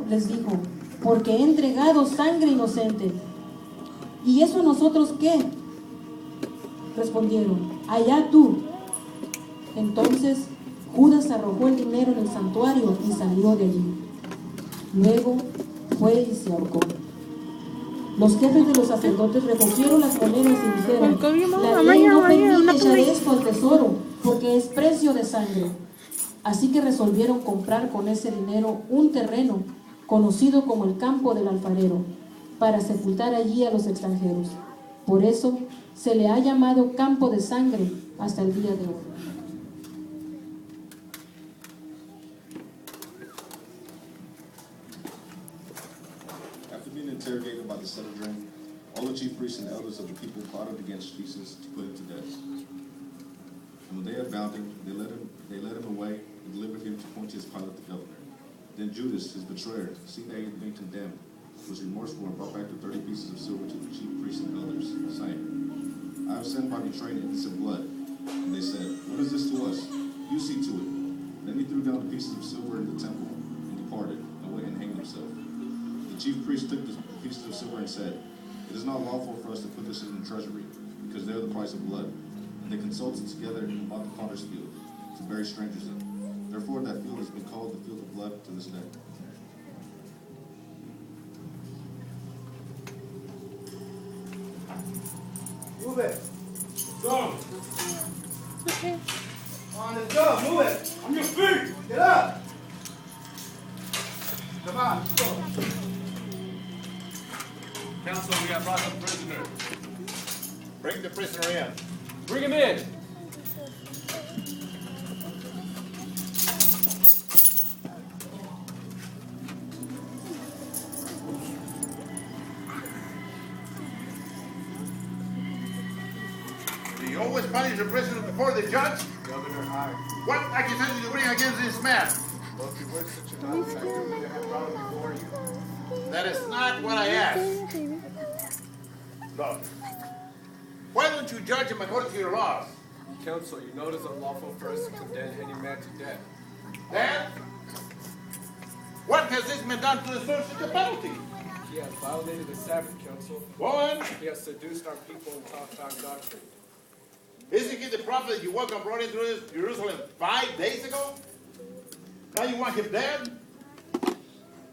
les dijo, porque he entregado sangre inocente. ¿Y eso a nosotros qué? Respondieron, allá tú. Entonces Judas arrojó el dinero en el santuario y salió de allí. Luego fue y se ahorcó. Los jefes de los sacerdotes recogieron las monedas y dijeron, la ley no permite echar esto al tesoro, porque es precio de sangre. Así que resolvieron comprar con ese dinero un terreno, conocido como el campo del alfarero, para sepultar allí a los extranjeros. Por eso se le ha llamado campo de sangre hasta el día de hoy. Interrogated by the Sanhedrin, all the chief priests and elders of the people plotted against Jesus to put him to death. And when they had bound him, they led him away and delivered him to Pontius Pilate the governor. Then Judas, his betrayer, seeing that he had been condemned, was remorseful and brought back the 30 pieces of silver to the chief priests and elders, saying, I have sinned by betraying innocent blood. And they said, what is this to us? You see to it. Then he threw down the pieces of silver in the temple and departed and went and hanged himself. The chief priest took the pieces of silver and said, it is not lawful for us to put this in the treasury, because they are the price of blood. And they consulted together and bought the potter's field to bury strangers in. Therefore that field has been called the field of blood to this day. Move it. Go. Okay. On, let's go. Move it. On your feet. Get up. Come on. Go. Counsel, we have brought a prisoner. Bring the prisoner in. Bring him in. Do you always punish the prisoner before the judge? Governor, I. What accusation do you bring against this man? Well, if you were such an honest actor, we would have brought him before you. That is not what I asked. Look, why don't you judge him according to your laws? Counsel, you know it is unlawful for us to condemn any man to death. Then, what has this man done to deserve such a penalty? He has violated the Sabbath, Counsel. Go on. He has seduced our people and taught foul doctrine. Isn't he the prophet that you welcomed brought into Jerusalem 5 days ago? Now you want him dead?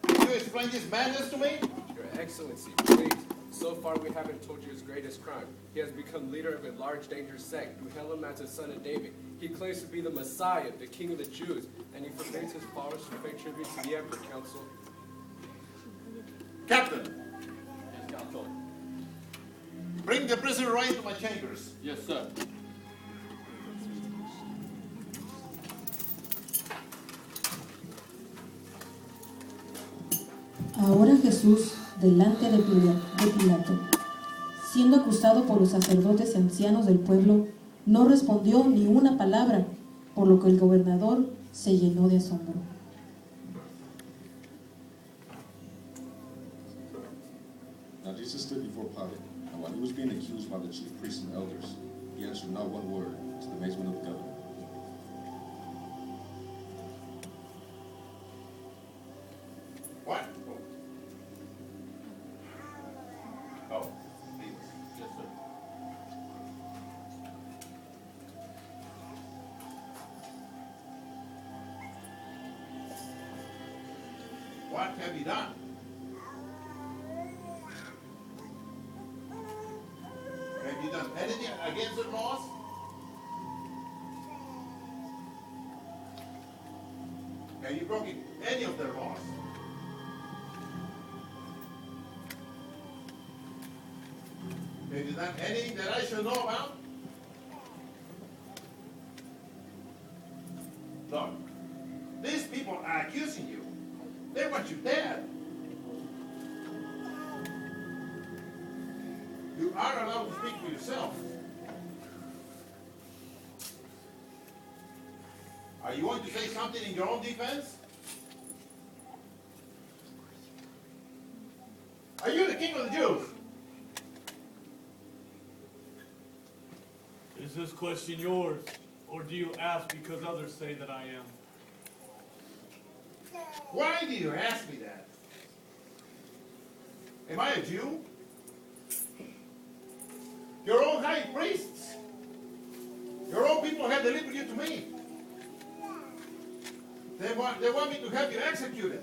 Can you explain this madness to me? Your Excellency, please. So far, we haven't told you his greatest crime. He has become leader of a large, dangerous sect. We hail him as the son of David. He claims to be the Messiah, the King of the Jews, and he forbids his followers to pay tribute to the Emperor, Counsel. Captain, Yes, Counsel. bring the prisoner right into my chambers. Yes, sir. Ahora Jesús, delante de Pilato, siendo acusado por los sacerdotes y ancianos del pueblo, no respondió ni una palabra, por lo que el gobernador se llenó de asombro. Now Jesus stood before Pilate, and while he was being accused by the chief priests and elders, he answered not one word, to the amazement of the governor. What? Oh, please. Yes, sir. What have you done? Have you done anything against the laws? Have you broken any of their laws? Have you done anything that I should know about? Look, these people are accusing you. They want you dead. You are allowed to speak for yourself. Are you going to say something in your own defense? Are you the king of the Jews? Is this question yours, or do you ask because others say that I am? Why do you ask me that? Am I a Jew? Your own high priests, your own people have delivered you to me. They want me to have you executed.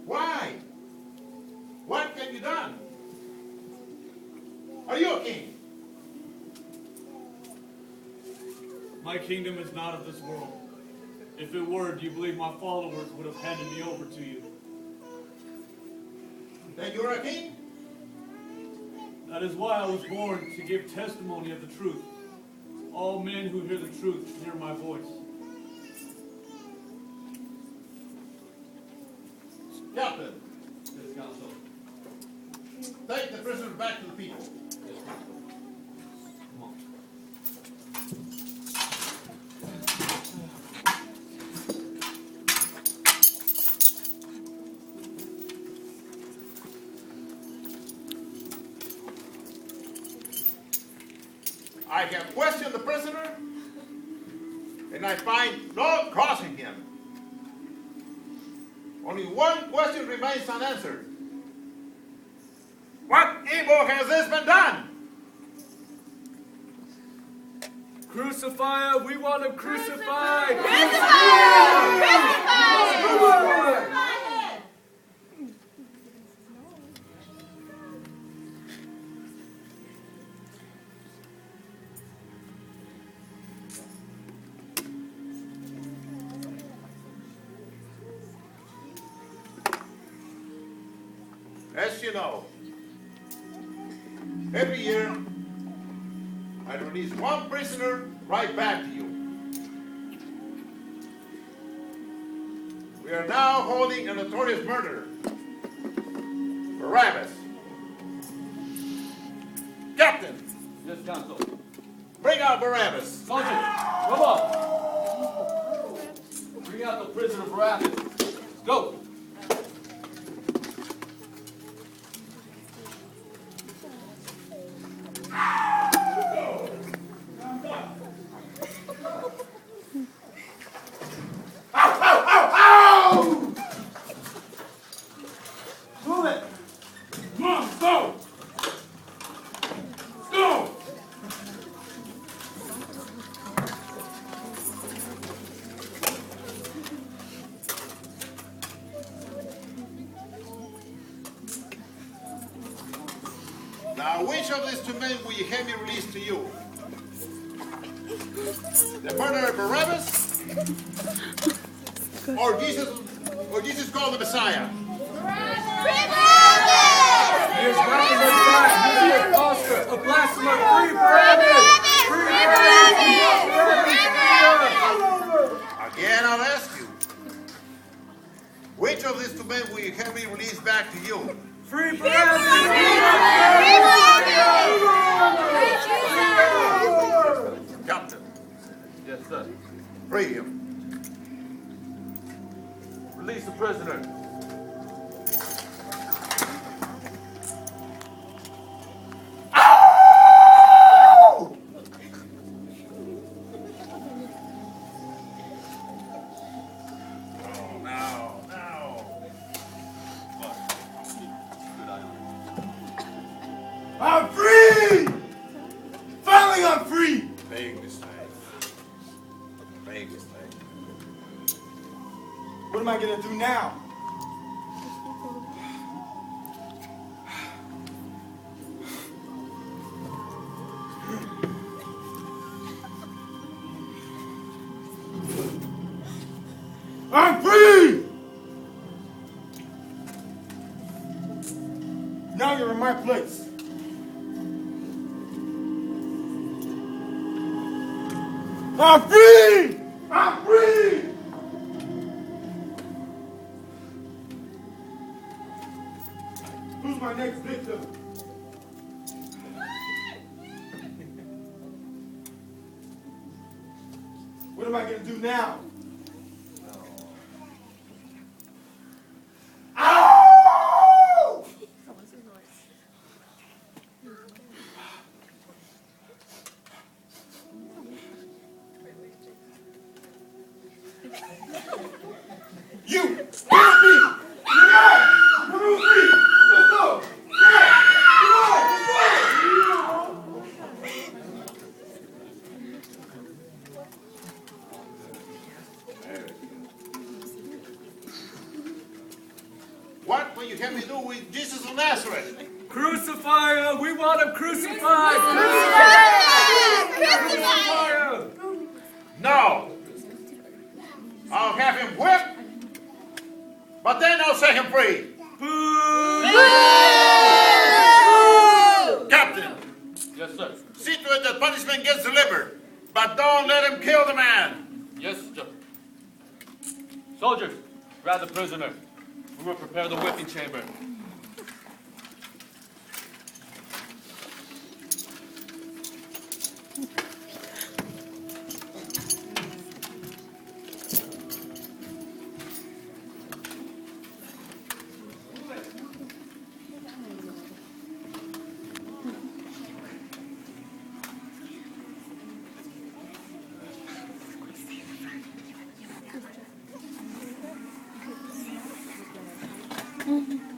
Why? What have you done? Are you a king? My kingdom is not of this world. If it were, do you believe my followers would have handed me over to you? Then you're a king? That is why I was born, to give testimony of the truth. All men who hear the truth hear my voice. Captain. Yes, Counsel. Take the prisoners back to the people. Yes, Counsel. Come on. I have questioned the prisoner, and I find no cause in him. Only one question remains unanswered. What evil has this been done? Crucify him! We want him crucified! As you know, every year I release one prisoner right back to you. We are now holding a notorious murderer, Barabbas. Captain, Yes, Counsel. bring out Barabbas. Sergeant, come on. Bring out the prisoner Barabbas. Go. Move it! Come on, go! Go! Now, which of these two men will you have me released to you? The murderer Barabbas? Or Jesus called the Messiah? He is not the Messiah! He is an imposter! A blasphemer! Free Barabbas! Free Barabbas! Again, I'll ask you. Which of these two men will you have me released back to you? Free Barabbas! Captain. Yes, sir. Free him. Release the prisoner. I'm free! Finally, I'm free! Big mistake. Big mistake. What am I gonna do now? I'm free! Now you're in my place. I'm free! I'm free! Who's my next victim? What am I gonna do now? Ow! You! Help me! Yeah! Remove me! Let's go! what you have me do with Jesus of Nazareth. Crucify him! We want him crucified! Crucify him! No. I'll have him whipped, but then I'll set him free. Captain. Yes, sir. See to it that punishment gets delivered, but don't let him kill the man. Yes, sir. Soldiers, grab the prisoner. We will prepare the whipping chamber. Mm-hmm.